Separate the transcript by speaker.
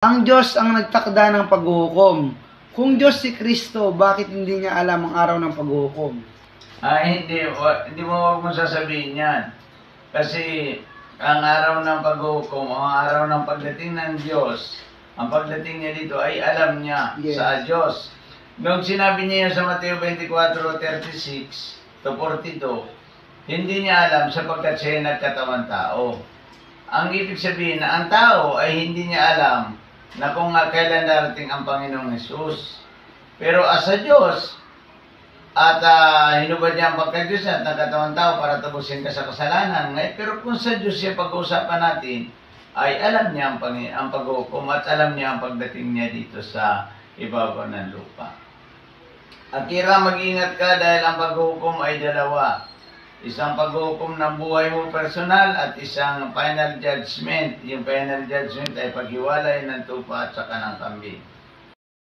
Speaker 1: Ang Diyos ang nagtakda ng paghuhukom. Kung Diyos si Kristo, bakit hindi niya alam ang araw ng paghuhukom?
Speaker 2: Hindi mo wag mo sasabihin yan. Kasi ang araw ng paghuhukom, ang araw ng pagdating ng Diyos, ang pagdating niya dito ay alam niya sa Diyos. Nung sinabi niya yan sa Mateo 24:36 to 42, hindi niya alam sapagkat siya nagkatawang tao. Ang ibig sabihin na ang tao ay hindi niya alam na kung kailan darating ang Panginoong Hesus. Pero sa Diyos, at hinubad niya ang pagka-Diyos at nagkatawang tao para tapusin ka sa kasalanan. Pero kung sa Diyos siya pag-uusapan natin, ay alam niya ang paghuhukom at alam niya ang pagdating niya dito sa ibabaw ng lupa. Akira, mag-ingat ka dahil ang paghuhukom ay dalawa. Isang paghuhukom ng buhay mo personal at isang final judgment. Yung final judgment ay paghiwalay ng tupa at saka ng kambing.